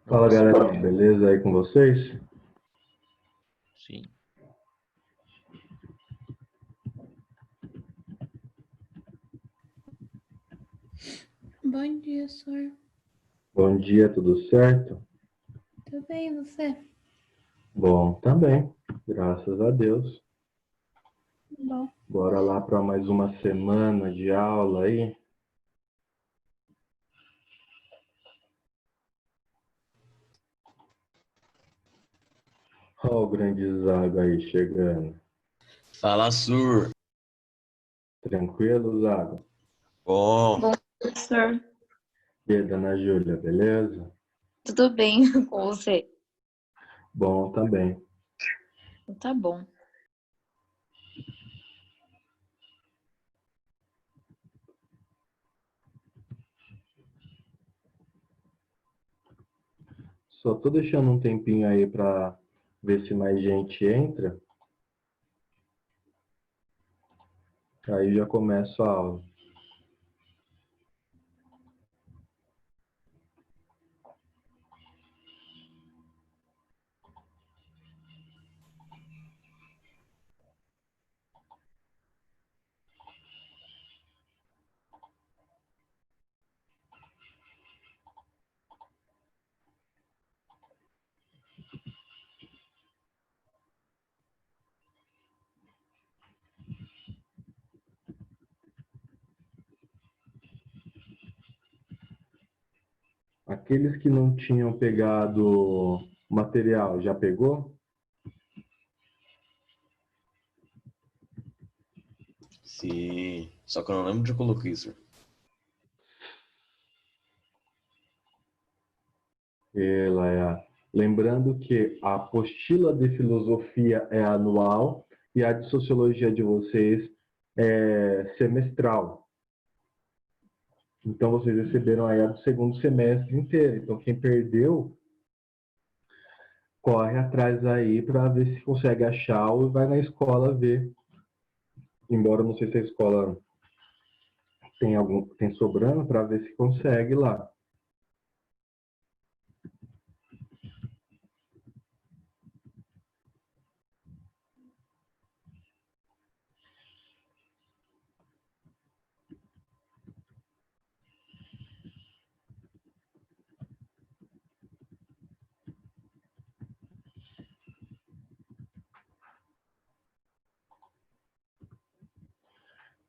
Fala, galera, beleza aí com vocês? Sim. Bom dia, senhor. Bom dia, tudo certo? Tudo bem, e você? Bom, também, graças a Deus. Bom. Bora lá para mais uma semana de aula aí. Olha o grande Zago aí chegando. Fala, Sur. Tranquilo, Zago? Bom, Bom dia, senhor. E aí, dona Júlia, beleza? Tudo bem com você? Bom também. Tá bom. Só tô deixando um tempinho aí para ver se mais gente entra. Aí já começo a aula. Aqueles que não tinham pegado o material, já pegou? sim. Só que eu não lembro de coloquei, Sur. Lembrando que a apostila de filosofia é anual e a de sociologia de vocês é semestral. Então, vocês receberam aí a do segundo semestre inteiro. Então, quem perdeu, corre atrás aí para ver se consegue achar ou vai na escola ver. Embora não sei se a escola tem sobrando, para ver se consegue lá.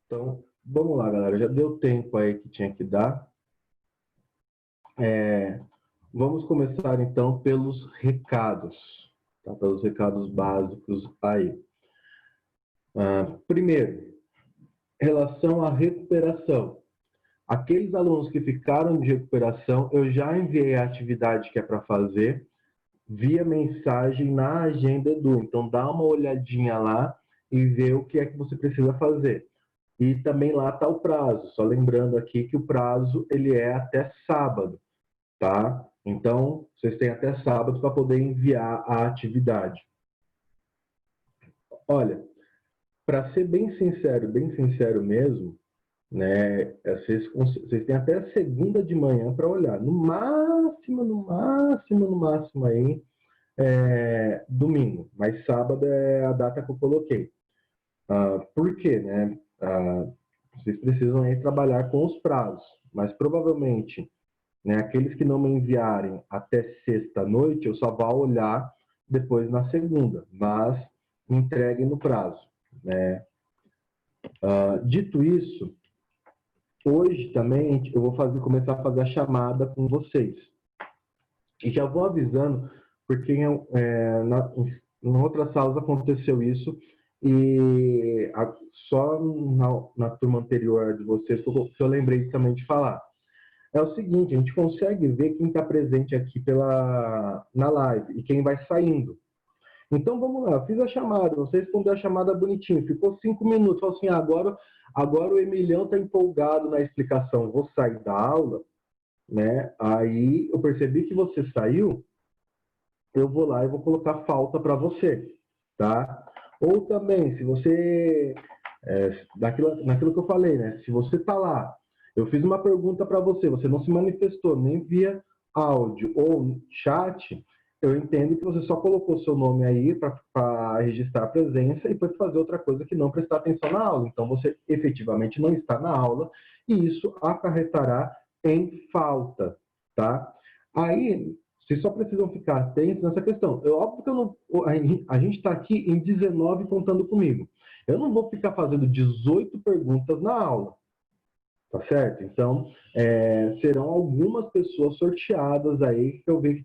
Então, vamos lá, galera. Já deu tempo aí que tinha que dar. Vamos começar, então, pelos recados. Tá? Pelos recados básicos aí. Primeiro, em relação à recuperação. Aqueles alunos que ficaram de recuperação, eu já enviei a atividade que é para fazer via mensagem na agenda Edu. Então, dá uma olhadinha lá e vê o que é que você precisa fazer. E também lá está o prazo. Só lembrando aqui que o prazo ele é até sábado, tá? Então, vocês têm até sábado para poder enviar a atividade. Olha, para ser bem sincero mesmo, né? Vocês têm até a segunda de manhã para olhar. No máximo aí, domingo. Mas sábado é a data que eu coloquei. Por quê, né? Vocês precisam aí trabalhar com os prazos, mas provavelmente, né, aqueles que não me enviarem até sexta-noite, eu só vou olhar depois na segunda, mas me entreguem no prazo, né? Dito isso, hoje também eu vou começar a fazer a chamada com vocês. E já vou avisando, porque em outras salas aconteceu isso, e só na turma anterior de vocês que eu lembrei também de falar. É o seguinte, a gente consegue ver quem está presente aqui na live e quem vai saindo. Então, vamos lá, eu fiz a chamada, você respondeu a chamada bonitinho, ficou 5 minutos, falou assim, agora o Emiliano está empolgado na explicação, vou sair da aula, né? Aí eu percebi que você saiu, eu vou lá e vou colocar falta para você, tá? Ou também, se você, naquilo que eu falei, né? Se você está lá, eu fiz uma pergunta para você, você não se manifestou nem via áudio ou chat, eu entendo que você só colocou seu nome aí para registrar a presença e foi fazer outra coisa que não prestar atenção na aula. Então, você efetivamente não está na aula e isso acarretará em falta, tá? Aí, vocês só precisam ficar atentos nessa questão. É óbvio que eu não, a gente está aqui em 19 contando comigo. Eu não vou ficar fazendo 18 perguntas na aula, tá certo? Então, serão algumas pessoas sorteadas aí que eu vejo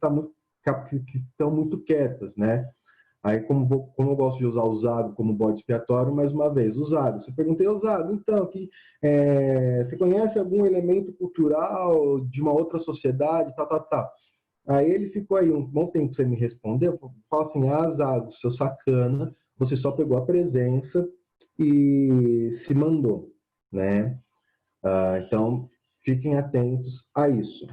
que estão muito quietas, né? Aí, como eu gosto de usar o Zago como bode expiatório, mais uma vez, o Zago. Você perguntei ao Zago, então, você conhece algum elemento cultural de uma outra sociedade, tal, tal, tal? Aí ele ficou aí um bom tempo sem me responder. Eu falo assim, Zago, seu sacana, você só pegou a presença e se mandou, né? Então, fiquem atentos a isso.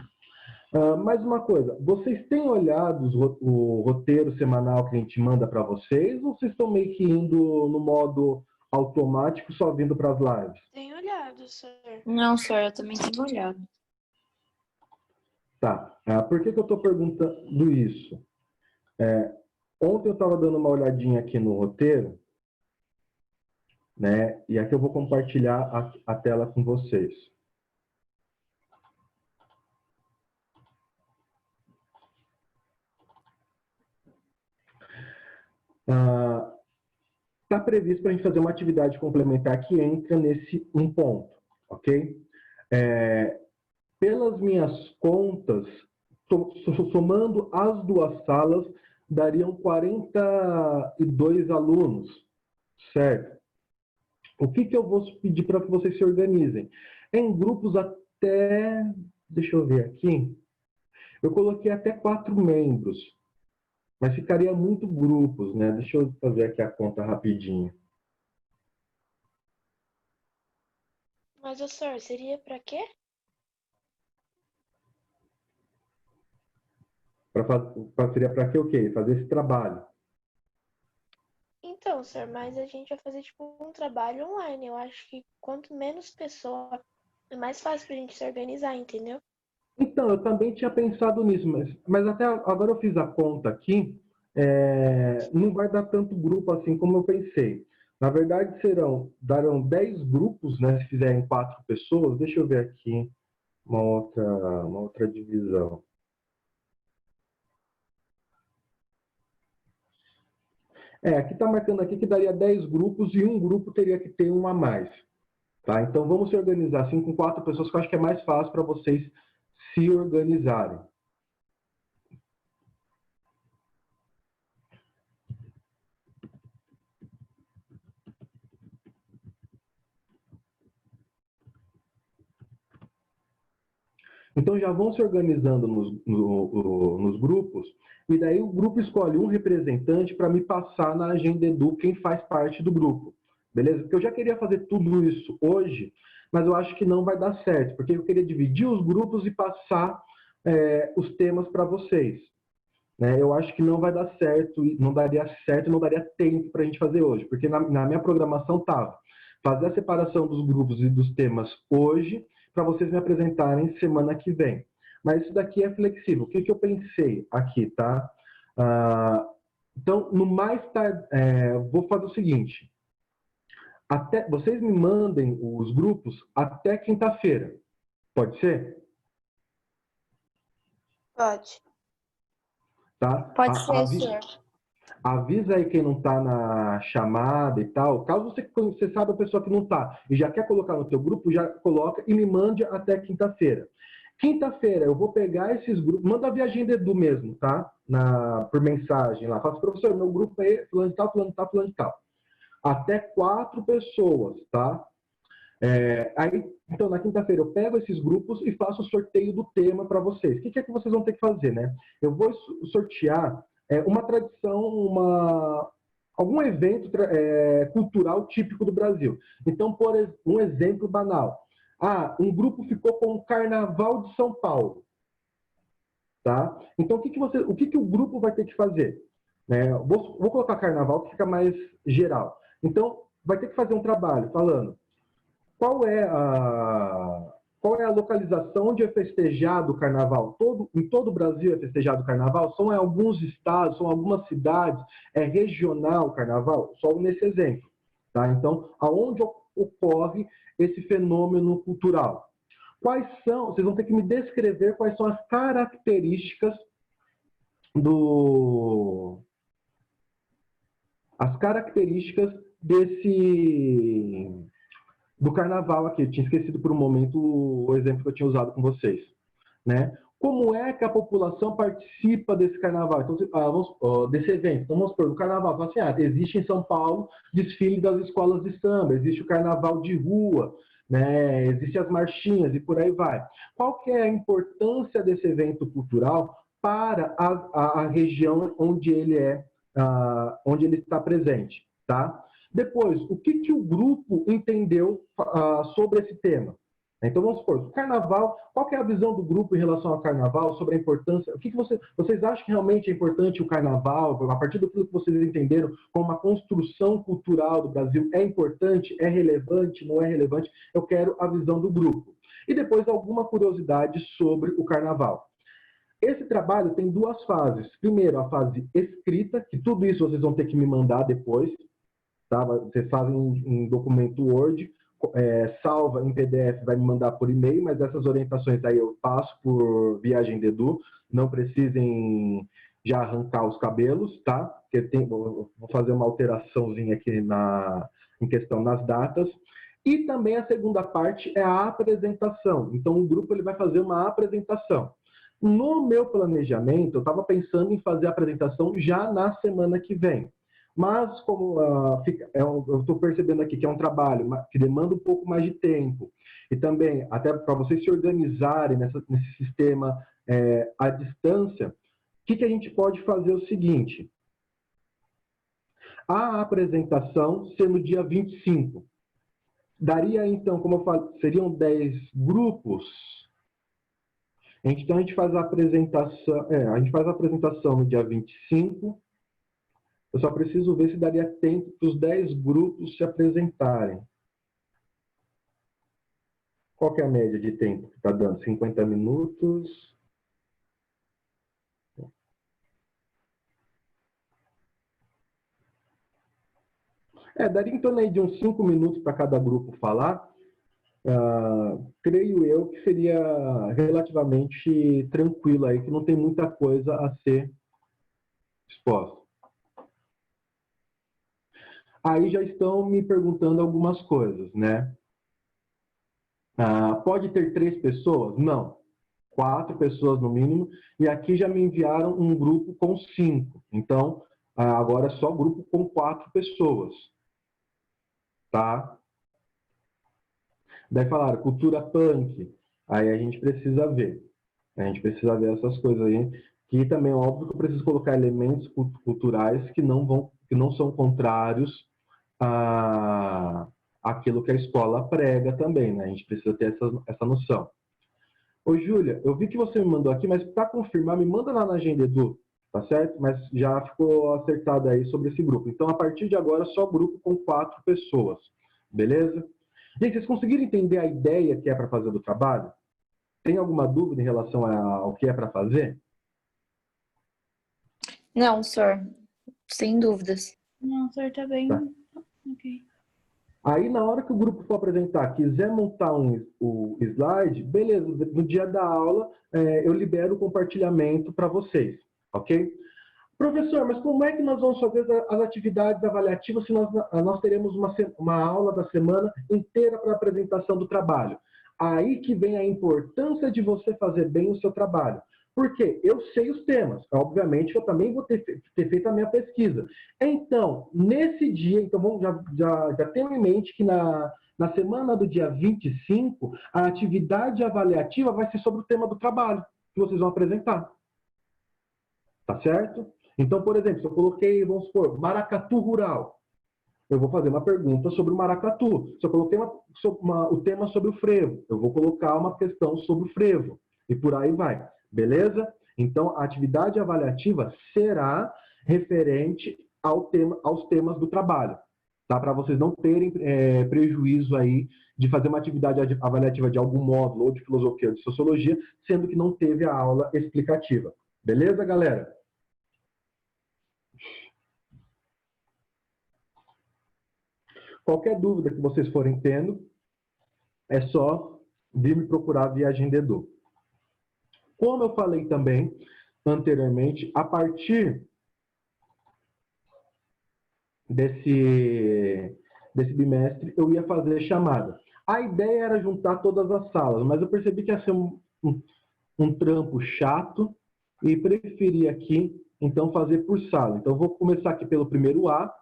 Mais uma coisa, vocês têm olhado o roteiro semanal que a gente manda para vocês ou vocês estão meio que indo no modo automático, só vindo para as lives? Tenho olhado, senhor. Não, senhor, eu também tenho olhado. Tá. Por que eu estou perguntando isso? Ontem eu estava dando uma olhadinha aqui no roteiro, né? E aqui eu vou compartilhar a tela com vocês. Está previsto para a gente fazer uma atividade complementar que entra nesse um ponto, ok? Pelas minhas contas, somando as duas salas, dariam 42 alunos, certo? O que eu vou pedir para que vocês se organizem? Em grupos até, deixa eu ver aqui, eu coloquei até 4 membros, mas ficaria muito grupos, né? Deixa eu fazer aqui a conta rapidinho. Mas, ô, senhor, seria pra quê? Seria para que o quê? Fazer esse trabalho. Então, senhor, mas a gente vai fazer, tipo, um trabalho online. Eu acho que quanto menos pessoa, é mais fácil pra gente se organizar, entendeu? Então, eu também tinha pensado nisso, mas até agora eu fiz a conta aqui, não vai dar tanto grupo assim como eu pensei. Na verdade, darão 10 grupos, né, se fizerem 4 pessoas. Deixa eu ver aqui uma outra divisão. Aqui está marcando aqui que daria 10 grupos e um grupo teria que ter um a mais. Tá? Então, vamos se organizar assim com 4 pessoas, que eu acho que é mais fácil para vocês se organizarem. Então, já vão se organizando nos grupos, e daí o grupo escolhe um representante para me passar na Agenda Edu quem faz parte do grupo. Beleza? Porque eu já queria fazer tudo isso hoje, mas eu acho que não vai dar certo, porque eu queria dividir os grupos e passar os temas para vocês. Né? Eu acho que não vai dar certo, não daria tempo para a gente fazer hoje, porque na minha programação estava fazer a separação dos grupos e dos temas hoje, para vocês me apresentarem semana que vem. Mas isso daqui é flexível. O que eu pensei aqui, tá? Então, no mais tarde, vou fazer o seguinte. vocês me mandem os grupos até quinta-feira. Pode ser? Pode. Tá? Pode ser, senhor. Avisa aí quem não está na chamada e tal. Caso você saiba a pessoa que não está e já quer colocar no teu grupo, já coloca e me mande até quinta-feira. Quinta-feira eu vou pegar esses grupos, manda via agenda Edu mesmo, tá? Por mensagem lá. Fala, professor, meu grupo é fulano de tal, fulano de tal, fulano de tal. Até 4 pessoas, tá? Então, na quinta-feira, eu pego esses grupos e faço o sorteio do tema para vocês. O que é que vocês vão ter que fazer, né? Eu vou sortear uma tradição, algum evento cultural típico do Brasil. Então, por um exemplo banal. Um grupo ficou com o Carnaval de São Paulo. Tá? Então, o que o grupo vai ter que fazer? Vou colocar Carnaval, que fica mais geral. Então, vai ter que fazer um trabalho falando qual é a localização onde é festejado o Carnaval. Em todo o Brasil é festejado o Carnaval? São alguns estados, são algumas cidades, é regional o Carnaval? Só nesse exemplo. Tá? Então, aonde ocorre esse fenômeno cultural? Vocês vão ter que me descrever quais são as características do Carnaval aqui. Eu tinha esquecido por um momento o exemplo que eu tinha usado com vocês. Né? Como é que a população participa desse Carnaval? Então, desse evento? Então, vamos supor, no Carnaval, assim, existe em São Paulo desfile das escolas de samba, existe o Carnaval de rua, né? Existem as marchinhas e por aí vai. Qual que é a importância desse evento cultural para a região onde ele está presente? Tá? Depois, o que o grupo entendeu sobre esse tema? Então, vamos supor, o Carnaval, qual que é a visão do grupo em relação ao Carnaval, sobre a importância, o que vocês acham que realmente é importante o Carnaval, a partir do que vocês entenderam como uma construção cultural do Brasil, é importante, é relevante, não é relevante? Eu quero a visão do grupo. E depois, alguma curiosidade sobre o Carnaval. Esse trabalho tem 2 fases. Primeiro, a fase escrita, que tudo isso vocês vão ter que me mandar depois, tá? Vocês fazem em documento Word, salva em PDF, vai me mandar por e-mail, mas essas orientações aí eu passo por viagem de Edu, não precisem já arrancar os cabelos, tá? Porque vou fazer uma alteraçãozinha aqui em questão nas datas. E também a segunda parte é a apresentação. Então, o grupo ele vai fazer uma apresentação. No meu planejamento, eu estava pensando em fazer a apresentação já na semana que vem. Mas, como eu estou percebendo aqui que é um trabalho que demanda um pouco mais de tempo, e também, até para vocês se organizarem nesse sistema à distância, o que a gente pode fazer o seguinte: a apresentação ser no dia 25. Daria, então, como eu falei, seriam 10 grupos. Então, a gente faz a apresentação no dia 25. Eu só preciso ver se daria tempo para os 10 grupos se apresentarem. Qual que é a média de tempo que está dando? 50 minutos. Daria em torno aí de uns 5 minutos para cada grupo falar. Creio eu que seria relativamente tranquilo aí, que não tem muita coisa a ser exposta. Aí já estão me perguntando algumas coisas, né? Pode ter 3 pessoas? Não. 4 pessoas no mínimo. E aqui já me enviaram um grupo com 5. Então, agora é só grupo com 4 pessoas. Tá? Daí falaram, cultura punk. Aí a gente precisa ver. A gente precisa ver essas coisas aí. Que também é óbvio que eu preciso colocar elementos culturais que não são contrários aquilo que a escola prega também, né? A gente precisa ter essa noção. Ô, Júlia, eu vi que você me mandou aqui, mas para confirmar, me manda lá na agenda, Edu, tá certo? Mas já ficou acertado aí sobre esse grupo. Então, a partir de agora, só grupo com 4 pessoas, beleza? Gente, vocês conseguiram entender a ideia que é para fazer do trabalho? Tem alguma dúvida em relação ao que é para fazer? Não, senhor. Sem dúvidas. Não, o senhor tá bem. Tá. Ok. Aí, na hora que o grupo for apresentar, quiser montar o slide, beleza, no dia da aula eu libero o compartilhamento para vocês, ok? Professor, mas como é que nós vamos fazer as atividades avaliativas se nós teremos uma aula da semana inteira para apresentação do trabalho? Aí que vem a importância de você fazer bem o seu trabalho. Por quê? Eu sei os temas. Obviamente, eu também vou ter feito a minha pesquisa. Então, nesse dia, então já tenho em mente que na semana do dia 25, a atividade avaliativa vai ser sobre o tema do trabalho que vocês vão apresentar. Tá certo? Então, por exemplo, se eu coloquei, vamos supor, maracatu rural, eu vou fazer uma pergunta sobre o maracatu. Se eu coloquei o tema sobre o frevo, eu vou colocar uma questão sobre o frevo. E por aí vai. Beleza? Então, a atividade avaliativa será referente aos temas do trabalho. Tá? Para vocês não terem prejuízo aí de fazer uma atividade avaliativa de algum módulo, ou de filosofia ou de sociologia, sendo que não teve a aula explicativa. Beleza, galera? Qualquer dúvida que vocês forem tendo, é só vir me procurar via Agendedu. Como eu falei também anteriormente, a partir desse bimestre, eu ia fazer chamada. A ideia era juntar todas as salas, mas eu percebi que ia ser um trampo chato e preferi aqui, então, fazer por sala. Então, eu vou começar aqui pelo primeiro A.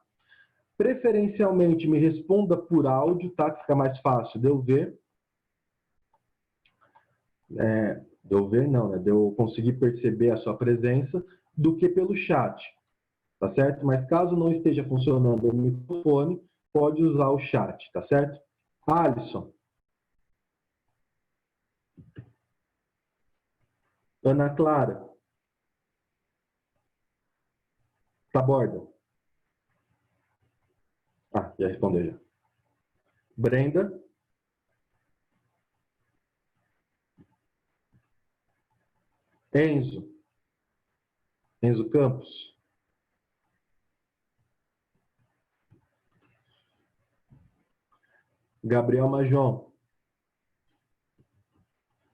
Preferencialmente, me responda por áudio, tá? Que fica mais fácil de eu ver. De eu ver, não, né? De eu conseguir perceber a sua presença, do que pelo chat, tá certo? Mas caso não esteja funcionando o microfone, pode usar o chat, tá certo? Alisson. Ana Clara. Taborda. Ah, já respondeu já. Brenda. Enzo. Enzo Campos. Gabriel Majon.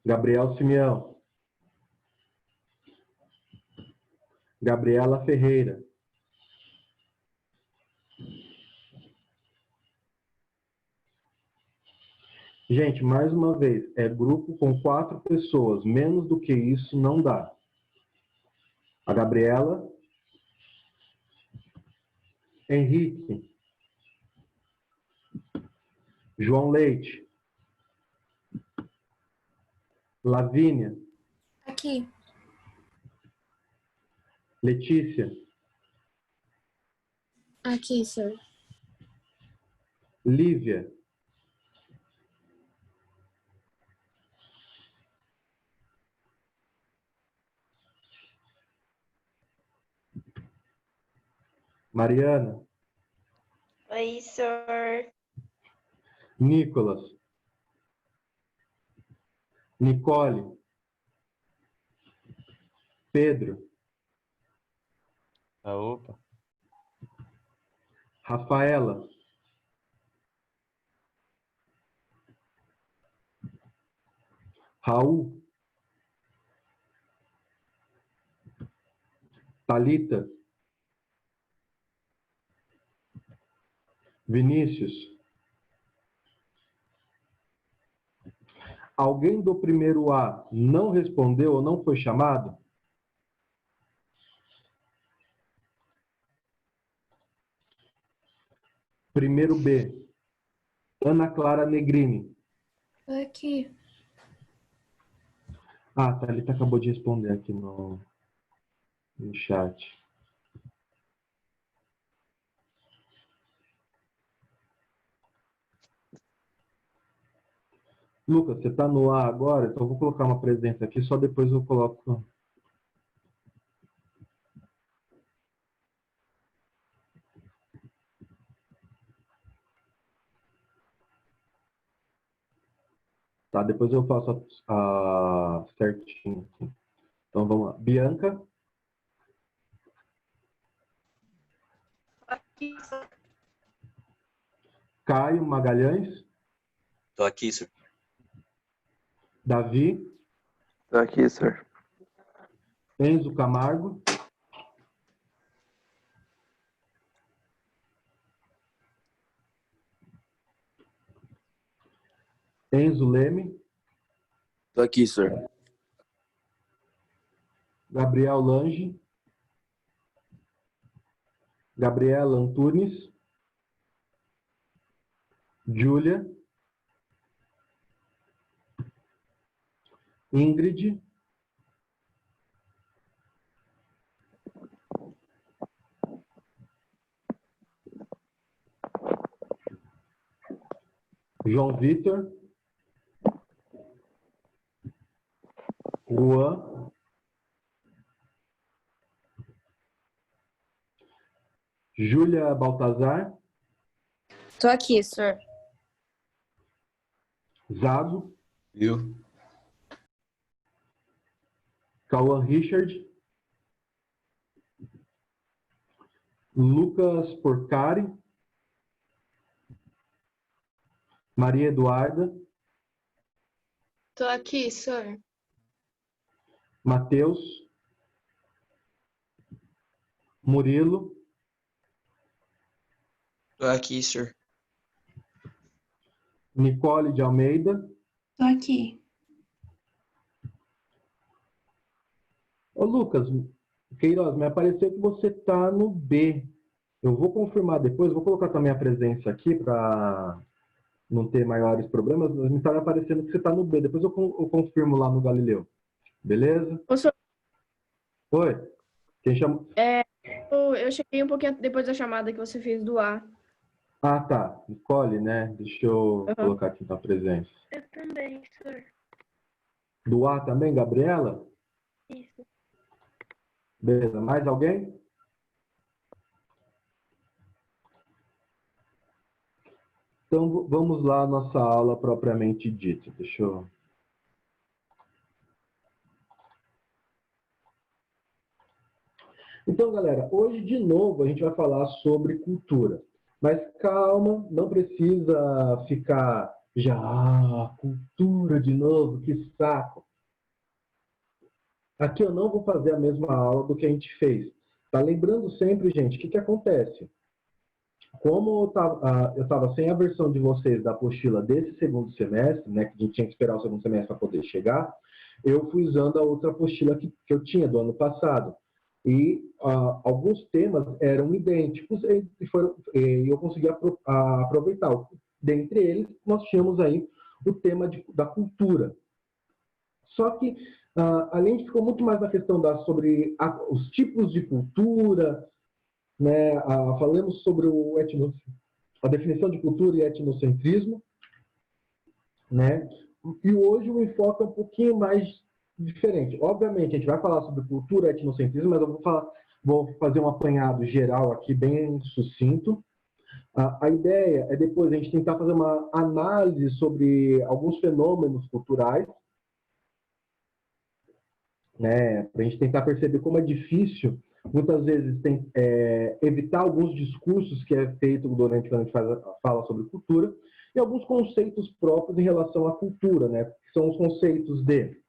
Gabriel Simeão. Gabriela Ferreira. Gente, mais uma vez, é grupo com 4 pessoas. Menos do que isso não dá. A Gabriela. Henrique. João Leite. Lavínia. Aqui. Letícia. Aqui, senhor. Lívia. Mariana. Oi, senhor. Nicolas. Nicole. Pedro. Opa. Rafaela. Raul. Thalita. Vinícius. Alguém do primeiro A não respondeu ou não foi chamado? Primeiro B. Ana Clara Negrini. Aqui. Ah, a Thalita acabou de responder aqui no chat. Lucas, você está no ar agora? Então eu vou colocar uma presença aqui, só depois eu coloco. Tá, depois eu faço certinho aqui. Então vamos lá. Bianca. Aqui, Caio Magalhães, Tô aqui, sir. Davi, Tô aqui, sir. Enzo Camargo, Enzo Leme, Tô aqui, sir. Gabriel Lange, Gabriela Antunes, Júlia, Ingrid, João Vitor, Juan, Júlia Baltazar, Tô aqui, sir. Zago, Viu? Cauã Richard, Lucas Porcari, Maria Eduarda, Tô aqui, sir. Matheus, Murilo, Tô aqui, sir. Nicole de Almeida. Tô aqui. Ô, Lucas, Queiroz, me apareceu que você está no B. Eu vou confirmar depois, vou colocar também a presença aqui para não ter maiores problemas, mas me está aparecendo que você está no B. Depois eu confirmo lá no Galileu. Beleza? Ô, senhor, Oi? Quem chama? eu cheguei um pouquinho depois da chamada que você fez do A. Ah, tá. Nicole, né? Deixa eu Aham. colocar aqui na presença. Eu também, sir. Do A também, Gabriela? Isso. Beleza. Mais alguém? Então, vamos lá à nossa aula propriamente dita. Deixa eu... Então, galera, hoje, de novo, a gente vai falar sobre cultura. Mas calma, não precisa ficar já, cultura de novo, que saco. Aqui eu não vou fazer a mesma aula do que a gente fez. Tá lembrando sempre, gente, o que acontece? Como eu estava sem a versão de vocês da apostila desse segundo semestre, né, que a gente tinha que esperar o segundo semestre para poder chegar, eu fui usando a outra apostila que eu tinha do ano passado. E alguns temas eram idênticos e eu consegui aproveitar. Dentre eles, nós tínhamos aí o tema da cultura. Só que a gente ficou muito mais na questão sobre os tipos de cultura, né? Falamos sobre a definição de cultura e etnocentrismo, né? E hoje o enfoque é um pouquinho mais diferente. Obviamente, a gente vai falar sobre cultura e etnocentrismo, mas eu vou fazer um apanhado geral aqui, bem sucinto. A ideia é depois a gente tentar fazer uma análise sobre alguns fenômenos culturais, né? Para a gente tentar perceber como é difícil, muitas vezes, evitar alguns discursos que é feito durante quando a gente fala sobre cultura, e alguns conceitos próprios em relação à cultura, né? Que são os conceitos de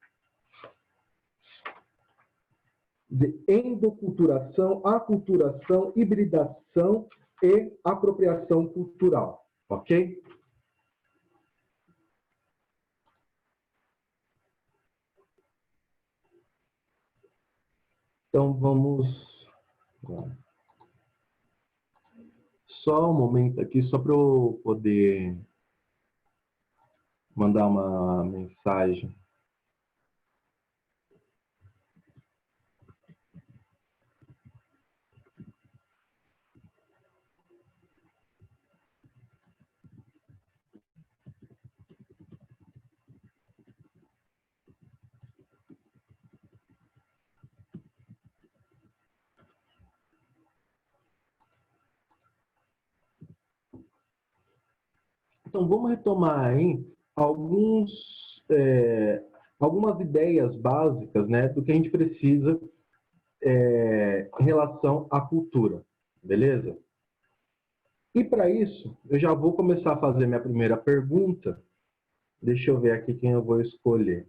endoculturação, aculturação, hibridação e apropriação cultural, ok? Então, vamos... Só um momento aqui, só para eu poder mandar uma mensagem. Então, vamos retomar aí algumas ideias básicas, né, do que a gente precisa em relação à cultura, beleza? E para isso, eu já vou começar a fazer minha primeira pergunta. Deixa eu ver aqui quem eu vou escolher.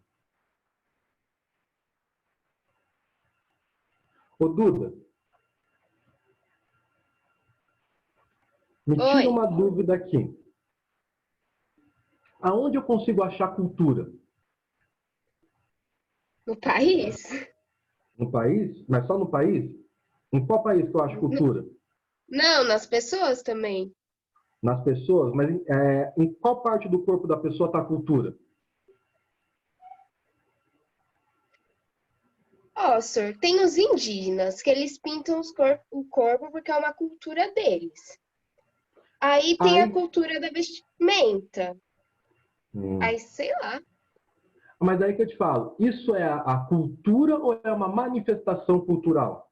Ô, Duda, me tira Oi. uma dúvida aqui. Aonde eu consigo achar cultura? No país? No país? Mas só no país? Em qual país que eu acho cultura? Não, nas pessoas também. Nas pessoas? Mas em qual parte do corpo da pessoa está a cultura? Ó, senhor, tem os indígenas, que eles pintam o corpo porque é uma cultura deles. Aí tem a Aí, cultura da vestimenta. Hum. Aí, sei lá. Mas aí que eu te falo, isso é a cultura ou é uma manifestação cultural?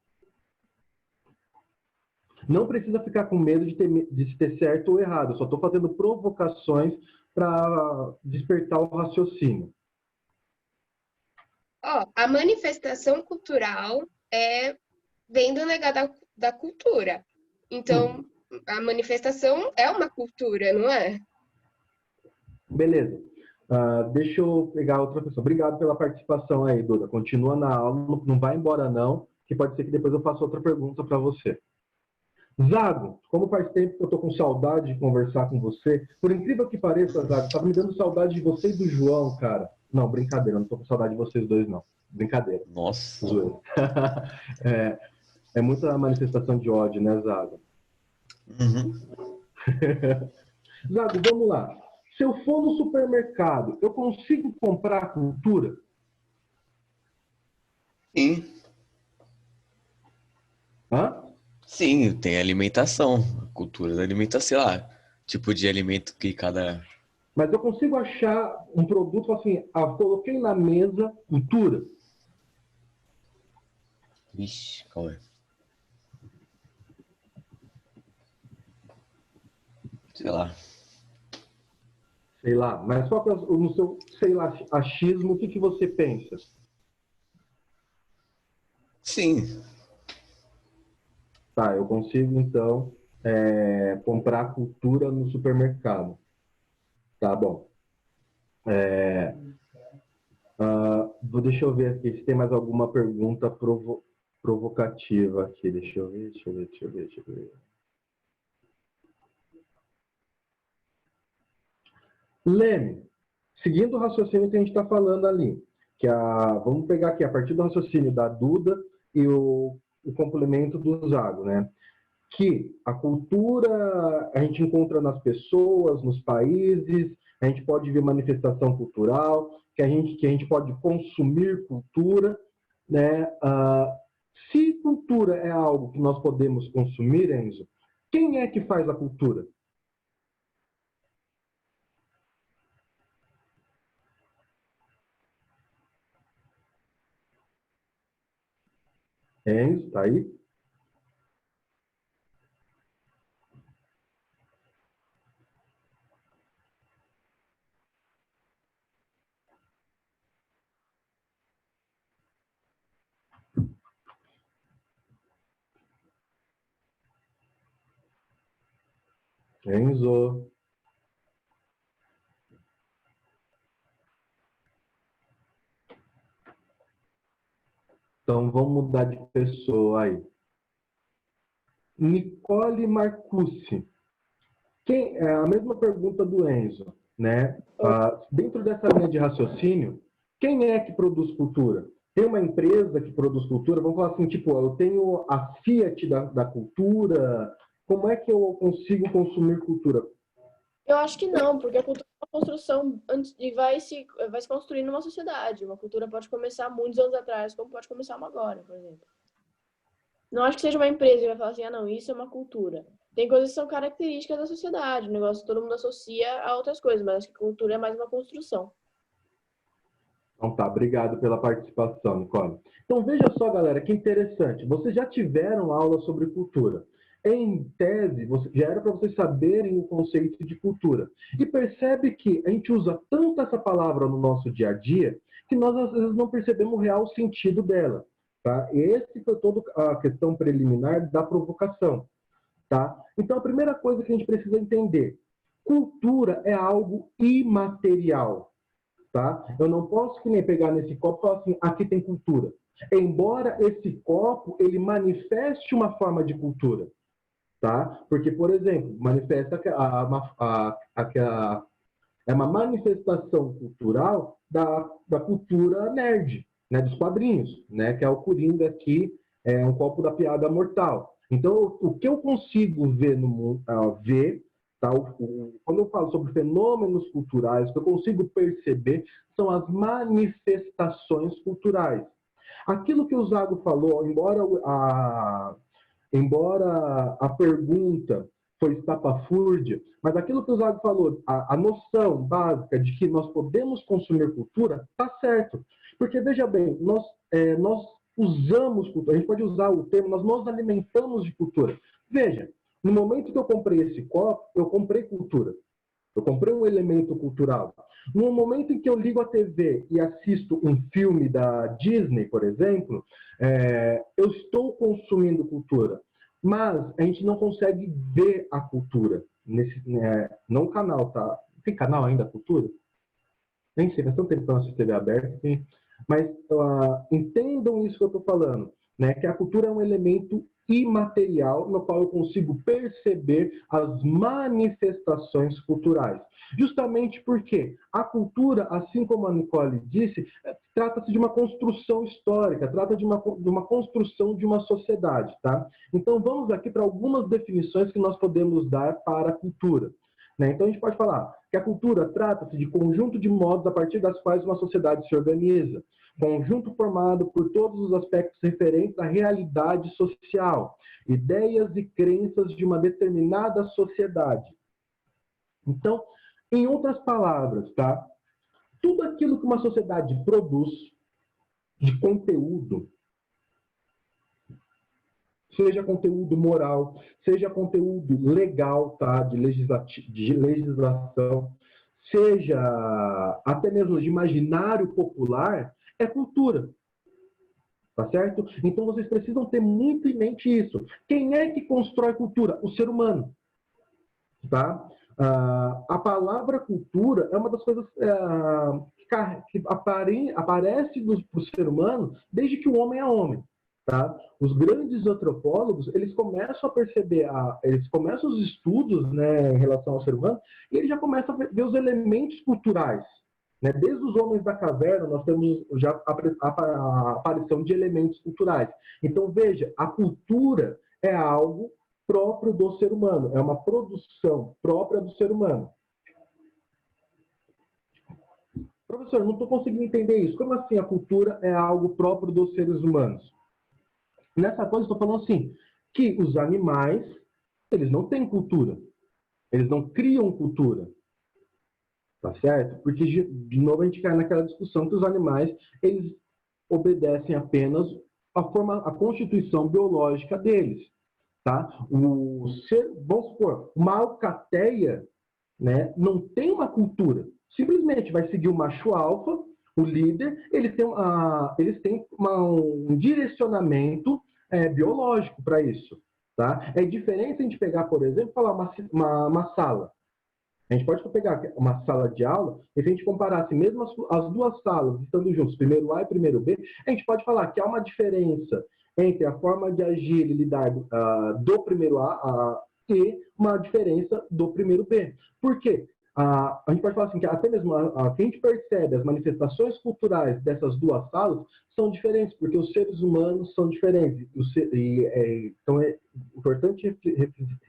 Não precisa ficar com medo de ter certo ou errado. Eu só estou fazendo provocações para despertar o raciocínio. Ó, a manifestação cultural vem do legado da cultura. Então, a manifestação é uma cultura, não é? Beleza. Deixa eu pegar outra pessoa. Obrigado pela participação aí, Duda. Continua na aula, não vai embora não, que pode ser que depois eu faça outra pergunta para você. Zago, como faz tempo que eu estou com saudade de conversar com você, por incrível que pareça, Zago, estava me dando saudade de você e do João, cara. Não, brincadeira, eu não estou com saudade de vocês dois, não. Brincadeira. Nossa. Zoeira. É muita manifestação de ódio, né, Zago? Uhum. Zago, vamos lá. Se eu for no supermercado, eu consigo comprar cultura? Sim. Hã? Sim, tem alimentação. A cultura da alimentação, sei lá, tipo de alimento que cada. Mas eu consigo achar um produto assim, coloquei na mesa cultura? Vixe, calma aí. Sei lá. Sei lá, mas só no seu, sei lá, achismo, o que você pensa? Sim. Tá, eu consigo, então, comprar cultura no supermercado. Tá bom. Deixa eu ver aqui se tem mais alguma pergunta provocativa aqui. Deixa eu ver. Leme, seguindo o raciocínio que a gente está falando ali, vamos pegar aqui a partir do raciocínio da Duda e o complemento do Zago, né? Que a cultura a gente encontra nas pessoas, nos países, a gente pode ver manifestação cultural, que a gente pode consumir cultura, né? Se cultura é algo que nós podemos consumir, Enzo, quem é que faz a cultura? Enzo, tá aí? Enzo. Então, vamos mudar de pessoa aí. Nicole Marcucci. É a mesma pergunta do Enzo, né? Dentro dessa linha de raciocínio, quem é que produz cultura? Tem uma empresa que produz cultura? Vamos falar assim, tipo, eu tenho a Fiat da cultura. Como é que eu consigo consumir cultura? Eu acho que não, porque a cultura é uma construção e vai se construindo numa sociedade. Uma cultura pode começar muitos anos atrás, como pode começar uma agora, por exemplo. Não acho que seja uma empresa que vai falar assim, não, isso é uma cultura. Tem coisas que são características da sociedade, o negócio que todo mundo associa a outras coisas, mas acho que cultura é mais uma construção. Então tá, obrigado pela participação, Nicole. Então veja só, galera, que interessante. Vocês já tiveram aula sobre cultura. Em tese, já era para vocês saberem o conceito de cultura. E percebe que a gente usa tanto essa palavra no nosso dia a dia que nós às vezes não percebemos o real sentido dela. Tá? Esse foi toda a questão preliminar da provocação. tá? Então, a primeira coisa que a gente precisa entender, cultura é algo imaterial, tá? Eu não posso que nem pegar nesse copo e falar assim, aqui tem cultura. Embora esse copo, ele manifeste uma forma de cultura, tá? Porque, por exemplo, manifesta é uma manifestação cultural da cultura nerd, né? Dos quadrinhos, né? Que é o Coringa aqui, é um copo da piada mortal. Então, o que eu consigo ver no mundo, tá? Quando eu falo sobre fenômenos culturais, o que eu consigo perceber são as manifestações culturais. Aquilo que o Zago falou, embora a pergunta foi estapafúrdia, mas aquilo que o Zago falou, a noção básica de que nós podemos consumir cultura, está certo. Porque, veja bem, nós usamos cultura, a gente pode usar o termo, nós nos alimentamos de cultura. Veja, no momento que eu comprei esse copo, eu comprei cultura. Eu comprei um elemento cultural. No momento em que eu ligo a TV e assisto um filme da Disney, por exemplo, eu estou consumindo cultura. Mas a gente não consegue ver a cultura. Não o canal, tá? Tem canal ainda, a cultura? Nem sei, faz tanto tempo que eu não assisto TV aberta. Mas entendam isso que eu estou falando, né? Que a cultura é um elemento imaterial no qual eu consigo perceber as manifestações culturais. Justamente porque a cultura, assim como a Nicole disse, trata-se de uma construção histórica, trata de uma construção de uma sociedade, tá? Então vamos aqui para algumas definições que nós podemos dar para a cultura. Né? Então a gente pode falar que a cultura trata-se de conjunto de modos a partir das quais uma sociedade se organiza, conjunto formado por todos os aspectos referentes à realidade social, ideias e crenças de uma determinada sociedade. Então, em outras palavras, tá? Tudo aquilo que uma sociedade produz de conteúdo, seja conteúdo moral, seja conteúdo legal, tá? De legislação, seja até mesmo de imaginário popular, é cultura. Tá certo? Então, vocês precisam ter muito em mente isso. Quem é que constrói cultura? O ser humano. Tá? A palavra cultura é uma das coisas que aparece para o ser humano desde que o homem é homem. Tá? Os grandes antropólogos, eles começam a perceber, eles começam os estudos, né, em relação ao ser humano, e eles já começam a ver os elementos culturais. Né? Desde os homens da caverna, nós temos já a aparição de elementos culturais. Então, veja, a cultura é algo próprio do ser humano, é uma produção própria do ser humano. Professor, não estou conseguindo entender isso. Como assim a cultura é algo próprio dos seres humanos? Nessa coisa, estou falando assim, que os animais, eles não têm cultura. Eles não criam cultura. Tá certo? Porque, de novo, a gente cai naquela discussão que os animais, eles obedecem apenas a constituição biológica deles. Tá? Vamos supor, uma alcateia, né, não tem uma cultura. Simplesmente vai seguir o macho alfa, o líder, eles têm um direcionamento biológico para isso. Tá? É diferente a gente pegar, por exemplo, falar uma sala. A gente pode pegar uma sala de aula e se a gente comparasse mesmo as duas salas estando juntos, primeiro A e primeiro B, a gente pode falar que há uma diferença entre a forma de agir e lidar do primeiro A e uma diferença do primeiro B. Por quê? A gente pode falar assim, que até mesmo que a gente percebe as manifestações culturais dessas duas salas são diferentes, porque os seres humanos são diferentes. Então é importante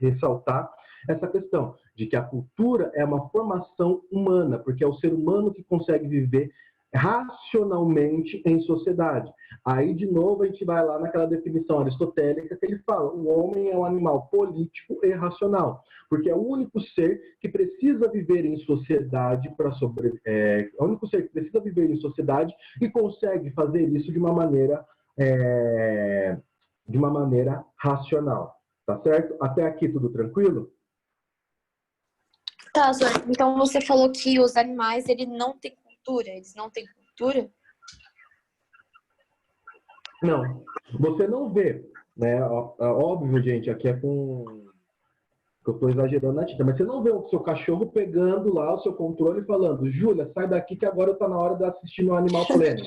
ressaltar essa questão de que a cultura é uma formação humana, porque é o ser humano que consegue viver racionalmente em sociedade. Aí, de novo, a gente vai lá naquela definição aristotélica que ele fala, o homem é um animal político e racional, porque é o único ser que precisa viver em sociedade para sobreviver. É o único ser que precisa viver em sociedade e consegue fazer isso de uma maneira racional. Tá certo? Até aqui tudo tranquilo? Tá, senhor. Então você falou que os animais, eles não têm cultura? Não. Você não vê, né? Óbvio, gente, aqui é com que eu estou exagerando na tinta, mas você não vê o seu cachorro pegando lá o seu controle e falando, Júlia, sai daqui que agora está na hora de assistir no Animal Planet.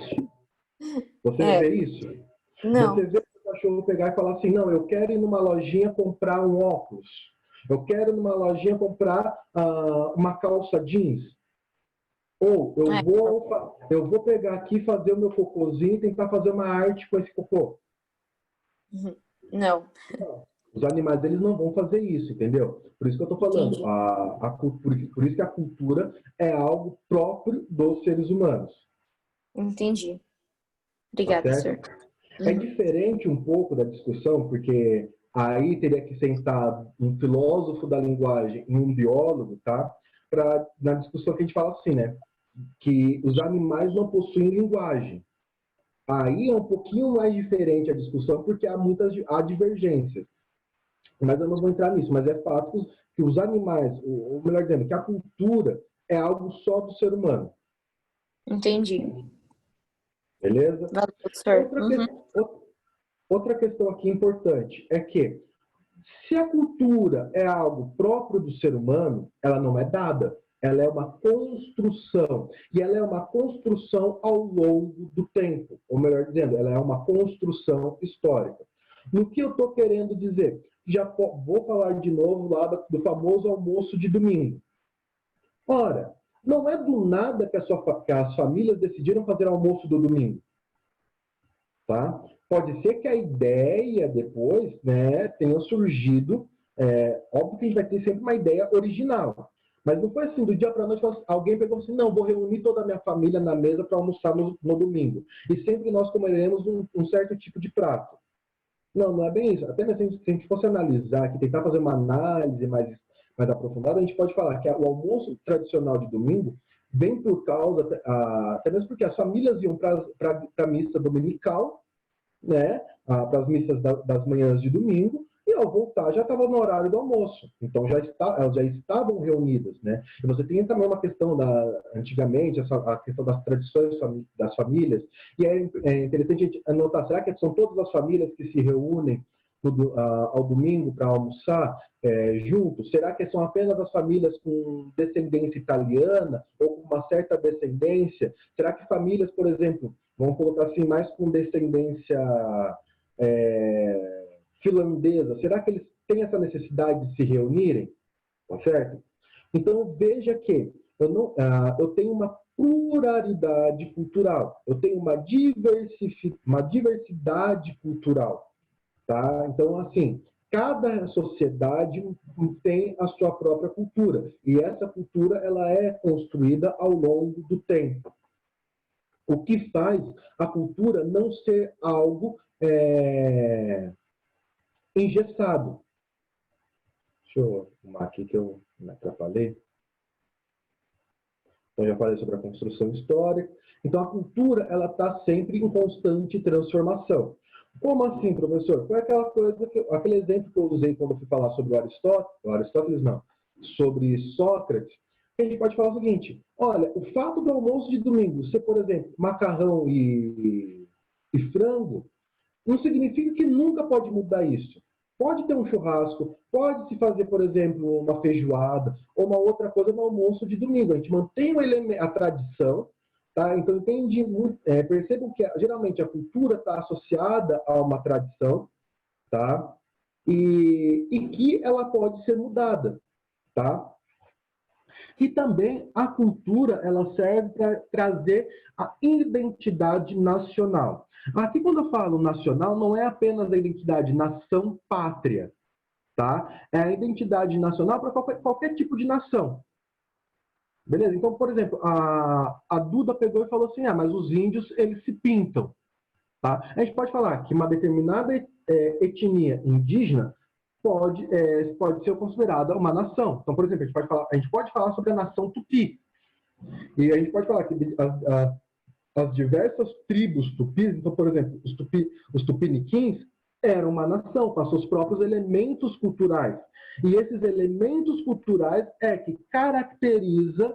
Você vê isso? Não. Você vê o cachorro pegar e falar assim, não, eu quero ir numa lojinha comprar um óculos. Eu quero ir numa lojinha comprar uma calça jeans. Ou eu vou pegar aqui e fazer o meu cocôzinho e tentar fazer uma arte com esse cocô. Não. Os animais, eles não vão fazer isso, entendeu? Por isso que eu estou falando. Por isso que a cultura é algo próprio dos seres humanos. Entendi. Tá Obrigada, senhor. certo? É diferente um pouco da discussão, porque aí teria que sentar um filósofo da linguagem e um biólogo, tá? Na discussão que a gente fala assim, né? Que os animais não possuem linguagem. Aí é um pouquinho mais diferente a discussão, porque há divergências. Mas eu não vou entrar nisso, mas é fato que os animais, ou melhor dizendo, que a cultura é algo só do ser humano. Entendi. Beleza? Valeu, senhor. Outra questão aqui importante é que se a cultura é algo próprio do ser humano, ela não é dada. Ela é uma construção. E ela é uma construção ao longo do tempo. Ou melhor dizendo, ela é uma construção histórica. No que eu estou querendo dizer? Já vou falar de novo lá do famoso almoço de domingo. Ora, não é do nada que as famílias decidiram fazer almoço do domingo. Tá? Pode ser que a ideia depois, né, tenha surgido, óbvio que a gente vai ter sempre uma ideia original, mas não foi assim, do dia para a noite, alguém pegou assim, não, vou reunir toda a minha família na mesa para almoçar no domingo, e sempre nós comeremos um certo tipo de prato. Não é bem isso. Até mesmo se a gente fosse analisar, aqui, tentar fazer uma análise mais aprofundada, a gente pode falar que o almoço tradicional de domingo vem por causa, até mesmo porque as famílias iam para a missa dominical, né, para as missas das manhãs de domingo, e ao voltar já estava no horário do almoço. Então elas já estavam reunidas, né? E você tem também uma questão antigamente, a questão das tradições das famílias, e é interessante a gente anotar, será que são todas as famílias que se reúnem ao domingo para almoçar juntos? Será que são apenas as famílias com descendência italiana ou com uma certa descendência? Será que famílias, por exemplo, vamos colocar assim, mais com descendência finlandesa, será que eles têm essa necessidade de se reunirem? Tá certo? Então, veja que eu tenho uma pluralidade cultural, eu tenho uma diversidade cultural. Tá? Então, assim, cada sociedade tem a sua própria cultura, e essa cultura ela é construída ao longo do tempo. O que faz a cultura não ser algo engessado. Deixa eu arrumar aqui que eu me atrapalhei. Então, já falei sobre a construção histórica. Então, a cultura ela está sempre em constante transformação. Como assim, professor? Foi aquela coisa aquele exemplo que eu usei quando eu fui falar sobre sobre Sócrates. A gente pode falar o seguinte: olha, o fato do almoço de domingo ser, por exemplo, macarrão e frango, não significa que nunca pode mudar isso. Pode ter um churrasco, pode se fazer, por exemplo, uma feijoada ou uma outra coisa no almoço de domingo. A gente mantém a tradição, tá? Então, percebam que geralmente a cultura está associada a uma tradição, tá? E que ela pode ser mudada, tá? E também a cultura ela serve para trazer a identidade nacional. Aqui, quando eu falo nacional, não é apenas a identidade nação-pátria, tá? É a identidade nacional para qualquer tipo de nação. Beleza? Então, por exemplo, a Duda pegou e falou assim, mas os índios, eles se pintam. Tá? A gente pode falar que uma determinada etnia indígena pode ser considerada uma nação. Então, por exemplo, a gente pode falar sobre a nação Tupi. E a gente pode falar que as diversas tribos tupis, então, por exemplo, os tupiniquins eram uma nação com seus próprios elementos culturais. E esses elementos culturais que caracteriza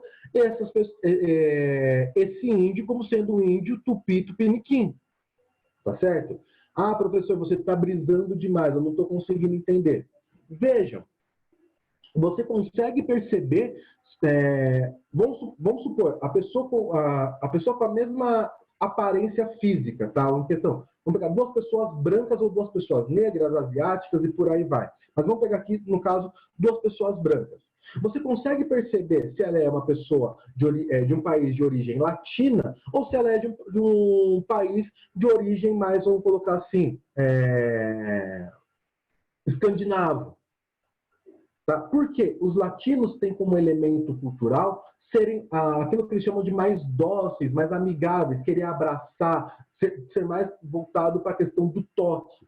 esse índio como sendo um índio tupi-tupiniquim. Tá certo? Professor, você está brisando demais, eu não estou conseguindo entender. Vejam você consegue perceber, vamos supor, a pessoa com a mesma aparência física, tá? Uma questão. Vamos pegar duas pessoas brancas ou duas pessoas negras, asiáticas e por aí vai. Mas vamos pegar aqui, no caso, duas pessoas brancas. Você consegue perceber se ela é uma pessoa de um país de origem latina ou se ela é de um país de origem mais, vamos colocar assim, escandinavo. Tá? Porque os latinos têm como elemento cultural serem aquilo que eles chamam de mais dóceis, mais amigáveis, querer abraçar, ser mais voltado para a questão do toque.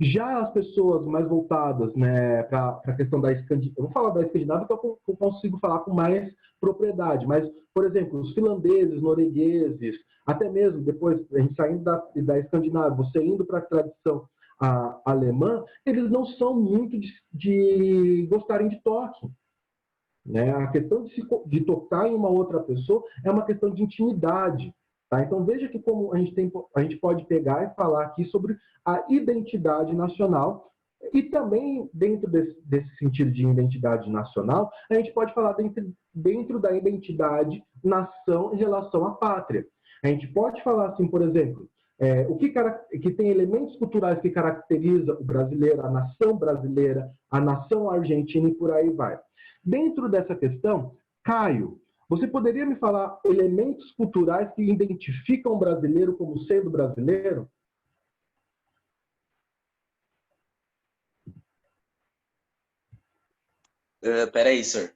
Já as pessoas mais voltadas, né, para a questão da Escandinávia, eu vou falar da Escandinávia porque eu consigo falar com mais propriedade, mas, por exemplo, os finlandeses, noruegueses, até mesmo depois, a gente saindo da Escandinávia, você indo para a tradição alemã, eles não são muito de gostarem de toque. Né? A questão de tocar em uma outra pessoa é uma questão de intimidade. Tá? Então, veja que como a gente pode pegar e falar aqui sobre a identidade nacional e também, dentro desse sentido de identidade nacional, a gente pode falar dentro da identidade nação em relação à pátria. A gente pode falar assim, por exemplo, que tem elementos culturais que caracterizam o brasileiro, a nação argentina e por aí vai. Dentro dessa questão, Caio, você poderia me falar elementos culturais que identificam o brasileiro como sendo brasileiro? Peraí, senhor.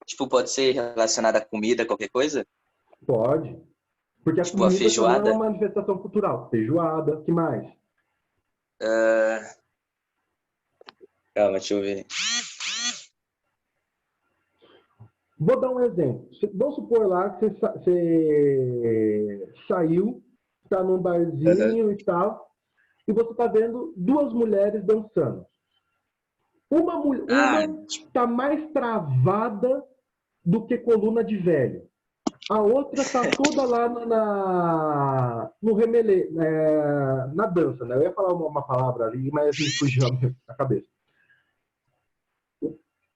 Tipo, pode ser relacionado à comida, qualquer coisa? Pode. Porque a Tipo, a comida também é feijoada? uma manifestação cultural. Feijoada, que mais? Calma, deixa eu ver. Vou dar um exemplo. Vamos supor lá que você saiu, está num barzinho e tal, e você está vendo duas mulheres dançando. Uma está mais travada do que coluna de velho. A outra está toda lá no remelê, na dança. Né? Eu ia falar uma palavra ali, mas assim, fugiu a cabeça.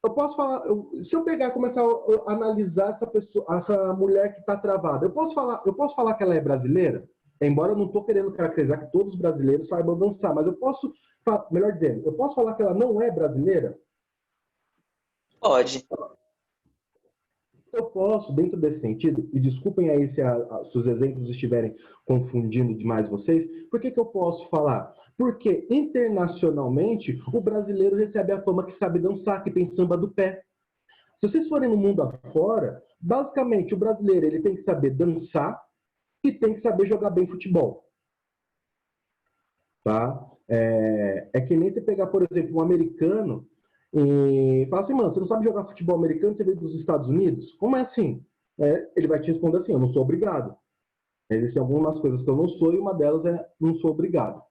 Eu posso falar, se eu pegar e começar a analisar essa mulher que está travada, eu posso falar que ela é brasileira? Embora eu não estou querendo caracterizar que todos os brasileiros saibam dançar, mas eu posso, melhor dizendo, eu posso falar que ela não é brasileira? Pode. Eu posso, dentro desse sentido, e desculpem aí se os exemplos estiverem confundindo demais vocês, por que eu posso falar? Porque internacionalmente o brasileiro recebe a fama que sabe dançar, que tem samba do pé. Se vocês forem no mundo afora, basicamente o brasileiro ele tem que saber dançar e tem que saber jogar bem futebol. Tá? É que nem você pegar, por exemplo, um americano e falar assim, mano, você não sabe jogar futebol americano, você veio dos Estados Unidos? Como é assim? Ele vai te responder assim, eu não sou obrigado. Existem algumas coisas que eu não sou e uma delas é não sou obrigado.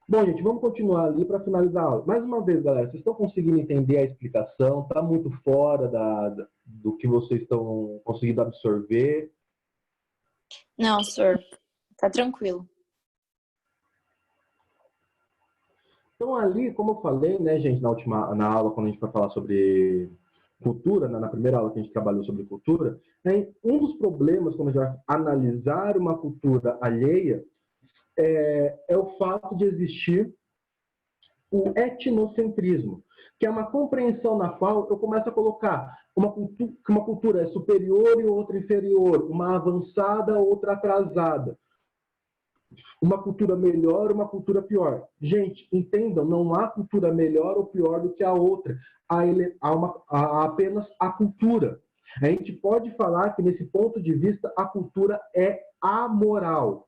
Bom, gente, vamos continuar ali para finalizar a aula. Mais uma vez, galera, vocês estão conseguindo entender a explicação? Está muito fora do que vocês estão conseguindo absorver? Não, senhor. Tá tranquilo. Então, ali, como eu falei, né, gente, na aula, quando a gente vai falar sobre cultura, na primeira aula que a gente trabalhou sobre cultura, um dos problemas, quando a gente vai analisar uma cultura alheia, é o fato de existir o etnocentrismo, que é uma compreensão na qual eu começo a colocar que uma cultura é superior e outra inferior, uma avançada, outra atrasada. Uma cultura melhor, uma cultura pior. Gente, entendam, não há cultura melhor ou pior do que a outra. Há apenas a cultura. A gente pode falar que, nesse ponto de vista, a cultura é amoral.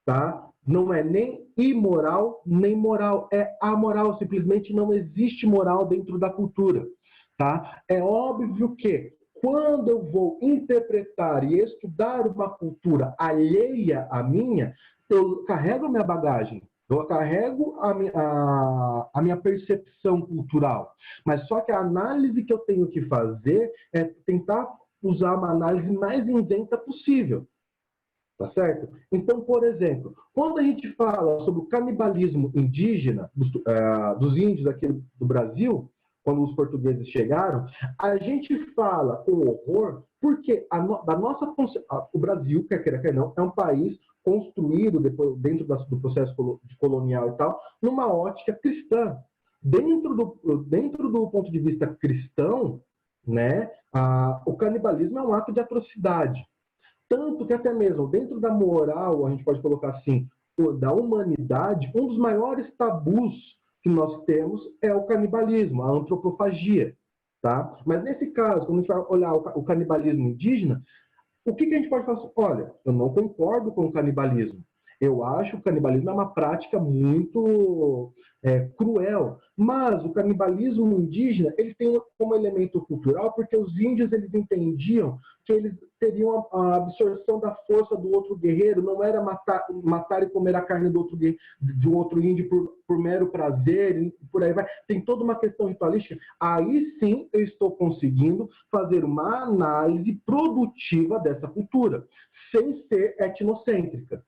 Tá? Não é nem imoral, nem moral. É amoral. Simplesmente não existe moral dentro da cultura. Tá? É óbvio que, quando eu vou interpretar e estudar uma cultura alheia à minha, eu carrego a minha bagagem, eu carrego a minha percepção cultural. Mas só que a análise que eu tenho que fazer é tentar usar uma análise mais isenta possível. Tá certo? Então, por exemplo, quando a gente fala sobre o canibalismo indígena dos índios aqui do Brasil, quando os portugueses chegaram, a gente fala com horror porque o Brasil, quer queira, quer não, é um país construído dentro do processo colonial e tal, numa ótica cristã. Dentro do ponto de vista cristão, né, o canibalismo é um ato de atrocidade. Tanto que até mesmo dentro da moral, a gente pode colocar assim, da humanidade, um dos maiores tabus que nós temos é o canibalismo, a antropofagia. Tá? Mas nesse caso, quando a gente vai olhar o canibalismo indígena, o que a gente pode fazer? Olha, eu não concordo com o canibalismo. Eu acho que o canibalismo é uma prática muito cruel, mas o canibalismo indígena ele tem como elemento cultural porque os índios eles entendiam que eles teriam a absorção da força do outro guerreiro, não era matar e comer a carne do outro índio por mero prazer, e por aí vai. Tem toda uma questão ritualística. Aí sim eu estou conseguindo fazer uma análise produtiva dessa cultura, sem ser etnocêntrica.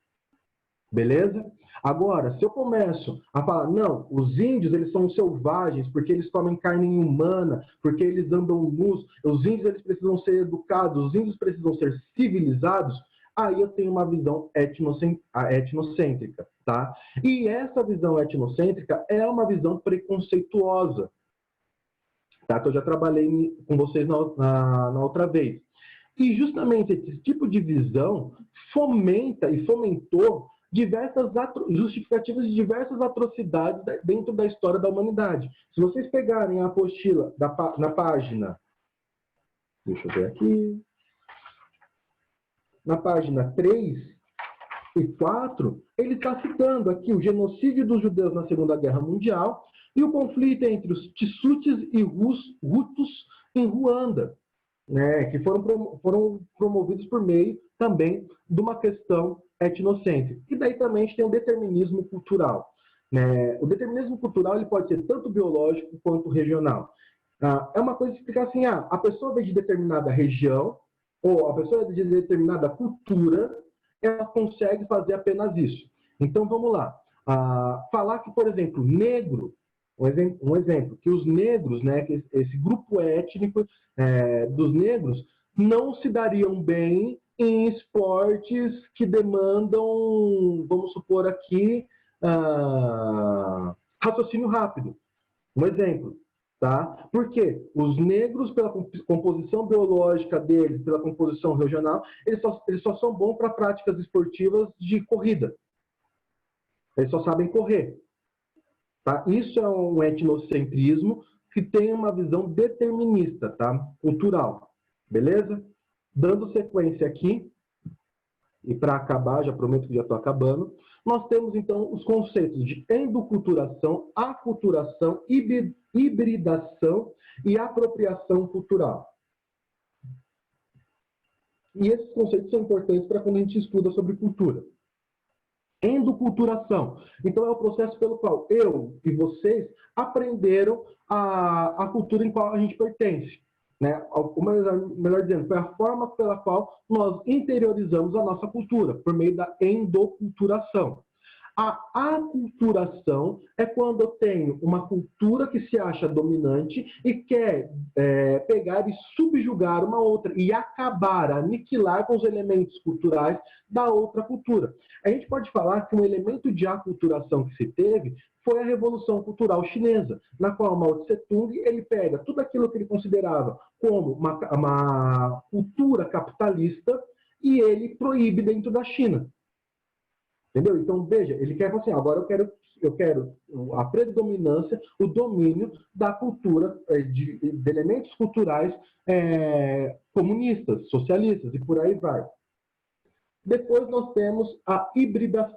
Beleza? Agora, se eu começo a falar, não, os índios eles são selvagens porque eles comem carne inumana, porque eles andam nus, os índios eles precisam ser educados, os índios precisam ser civilizados, aí eu tenho uma visão etnocêntrica, tá? E essa visão etnocêntrica é uma visão preconceituosa, tá? Que eu já trabalhei com vocês na outra vez. E justamente esse tipo de visão fomenta e fomentou diversas justificativas de diversas atrocidades dentro da história da humanidade. Se vocês pegarem a apostila na página, deixa eu ver aqui, na página 3 e 4, ele está citando aqui o genocídio dos judeus na Segunda Guerra Mundial e o conflito entre os Tutsis e Hutus em Ruanda, né, que foram promovidos por meio também de uma questão etnocêntrica. E daí também a gente tem o determinismo cultural. Né? O determinismo cultural ele pode ser tanto biológico quanto regional. É uma coisa de explicar assim, a pessoa vem de determinada região ou a pessoa de determinada cultura, ela consegue fazer apenas isso. Então, vamos lá. Falar que, por exemplo, negro, um exemplo, que os negros, né, que esse grupo étnico dos negros, não se dariam bem em esportes que demandam, vamos supor aqui, raciocínio rápido. Um exemplo, tá? Porque os negros, pela composição biológica deles, pela composição regional, eles só são bons para práticas esportivas de corrida. Eles só sabem correr. Tá? Isso é um etnocentrismo que tem uma visão determinista, tá? Cultural. Beleza? Dando sequência aqui, e para acabar, já prometo que já estou acabando, nós temos então os conceitos de endoculturação, aculturação, hibridação e apropriação cultural. E esses conceitos são importantes para quando a gente estuda sobre cultura. Endoculturação. Então, é o processo pelo qual eu e vocês aprenderam a cultura em qual a gente pertence. Né? Melhor dizendo, foi a forma pela qual nós interiorizamos a nossa cultura, por meio da endoculturação. A aculturação é quando eu tenho uma cultura que se acha dominante e quer pegar e subjugar uma outra e acabar, aniquilar com os elementos culturais da outra cultura. A gente pode falar que um elemento de aculturação que se teve foi a Revolução Cultural Chinesa, na qual Mao Tse-tung ele pega tudo aquilo que ele considerava como uma cultura capitalista e ele proíbe dentro da China. Entendeu? Então, veja, ele quer assim, agora eu quero a predominância, o domínio da cultura, de elementos culturais comunistas, socialistas, e por aí vai. Depois nós temos a hibridação.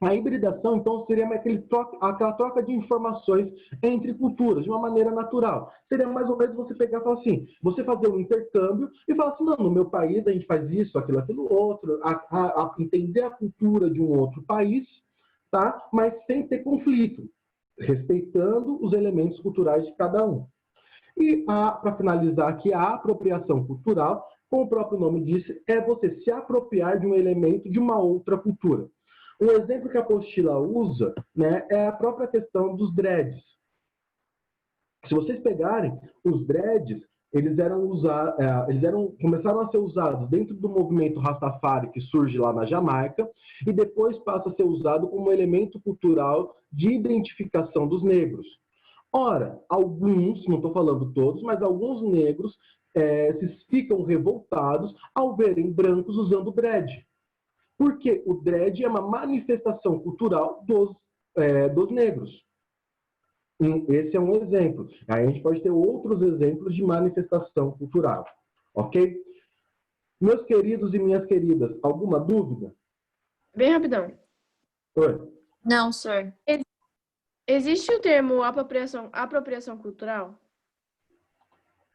A hibridação, então, seria aquela troca de informações entre culturas, de uma maneira natural. Seria mais ou menos você pegar e falar assim, você fazer um intercâmbio e falar assim, não, no meu país a gente faz isso, aquilo outro, entender a cultura de um outro país, tá? Mas sem ter conflito, respeitando os elementos culturais de cada um. E, para finalizar aqui, a apropriação cultural, como o próprio nome disse, é você se apropriar de um elemento de uma outra cultura. Um exemplo que a apostila usa, né, é a própria questão dos dreads. Se vocês pegarem, os dreads, começaram a ser usados dentro do movimento Rastafari, que surge lá na Jamaica, e depois passa a ser usado como elemento cultural de identificação dos negros. Ora, alguns, não estou falando todos, mas alguns negros ficam revoltados ao verem brancos usando dread. Porque o dread é uma manifestação cultural dos negros. Esse é um exemplo. Aí a gente pode ter outros exemplos de manifestação cultural. Ok? Meus queridos e minhas queridas, alguma dúvida? Bem rapidão. Oi. Não, senhor. Existe o termo apropriação cultural?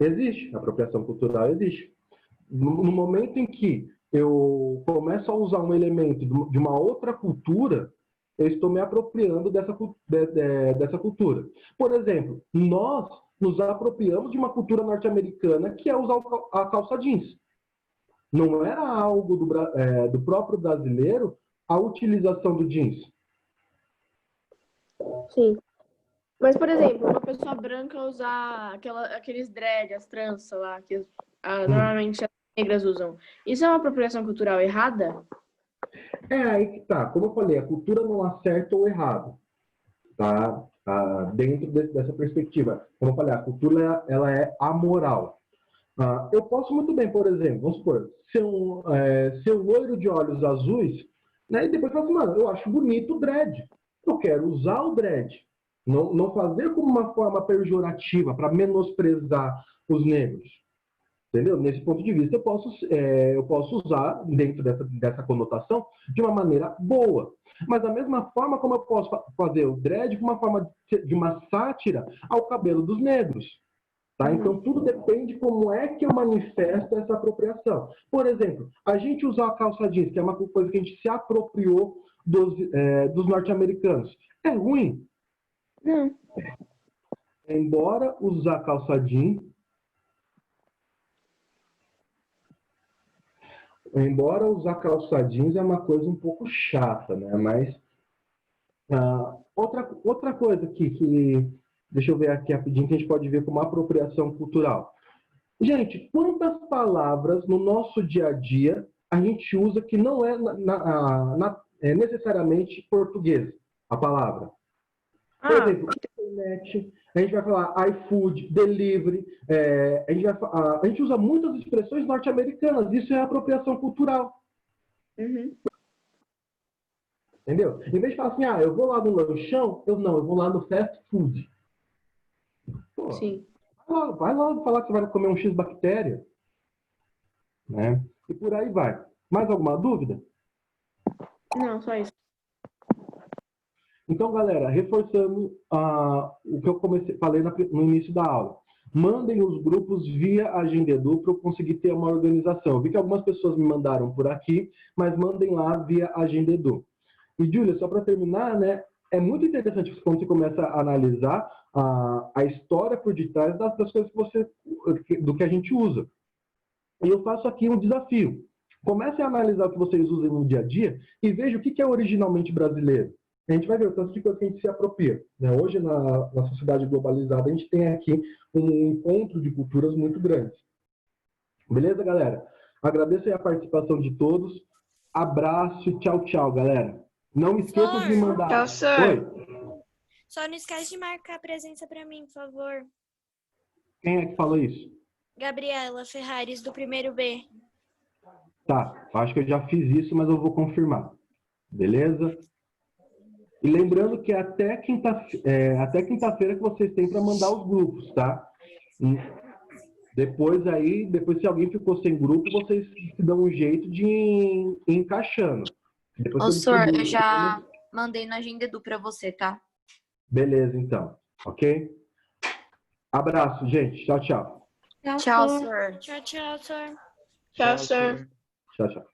Existe. Apropriação cultural existe. No momento em que eu começo a usar um elemento de uma outra cultura, eu estou me apropriando dessa cultura. Por exemplo, nós nos apropriamos de uma cultura norte-americana que é usar a calça jeans. Não era algo do próprio brasileiro a utilização do jeans. Sim. Mas, por exemplo, uma pessoa branca usar aqueles dread, as tranças lá, que normalmente as negras usam. Isso é uma apropriação cultural errada? Aí que tá. Como eu falei, a cultura não acerta ou errado. Tá? Dentro dessa perspectiva. Como eu falei, a cultura ela é amoral. Eu posso muito bem, por exemplo, vamos supor, ser um loiro de olhos azuis, né, e depois falar assim, mano, eu acho bonito o dread. Eu quero usar o dread. Não fazer como uma forma pejorativa para menosprezar os negros. Entendeu? Nesse ponto de vista, eu posso usar, dentro dessa conotação, de uma maneira boa. Mas da mesma forma como eu posso fazer o dread como uma forma de uma sátira ao cabelo dos negros. Tá? Então, tudo depende como é que eu manifesto essa apropriação. Por exemplo, a gente usar a calça jeans, que é uma coisa que a gente se apropriou dos norte-americanos. É ruim? Não. Embora usar calça jeans é uma coisa um pouco chata, né? Mas outra coisa que deixa eu ver aqui rapidinho, que a gente pode ver como apropriação cultural. Gente, quantas palavras no nosso dia a dia a gente usa que não é necessariamente português, a palavra? Por exemplo, internet, a gente vai falar iFood, delivery, a gente usa muitas expressões norte-americanas, isso é apropriação cultural. Uhum. Entendeu? Em vez de falar assim, eu vou lá no lanchão, eu vou lá no fast food. Pô, Sim. vai lá falar que você vai comer um X-bactéria. Né? E por aí vai. Mais alguma dúvida? Não, só isso. Então, galera, reforçando o que eu falei no início da aula. Mandem os grupos via Agendedu para eu conseguir ter uma organização. Eu vi que algumas pessoas me mandaram por aqui, mas mandem lá via Agendedu. E, Júlia, só para terminar, né, é muito interessante quando você começa a analisar a história por detrás das coisas do que a gente usa. E eu faço aqui um desafio. Comecem a analisar o que vocês usam no dia a dia e vejam o que é originalmente brasileiro. A gente vai ver o tanto de coisa que a gente se apropria. Né? Hoje, na sociedade globalizada, a gente tem aqui um encontro de culturas muito grande. Beleza, galera? Agradeço aí a participação de todos. Abraço e tchau, tchau, galera. Não esqueçam de me mandar... Tchau, senhor. Oi? Só não esquece de marcar a presença para mim, por favor. Quem é que falou isso? Gabriela Ferrares, do primeiro B. Tá, acho que eu já fiz isso, mas eu vou confirmar. Beleza? E lembrando que até quinta-feira que vocês têm para mandar os grupos, tá? E depois, se alguém ficou sem grupo, vocês se dão um jeito de ir encaixando. Ô, senhor, eu já mandei na Agendedu para você, tá? Beleza, então. Ok? Abraço, gente. Tchau, tchau. Tchau, senhor. Tchau, tchau, senhor. Tchau, senhor. Tchau, tchau.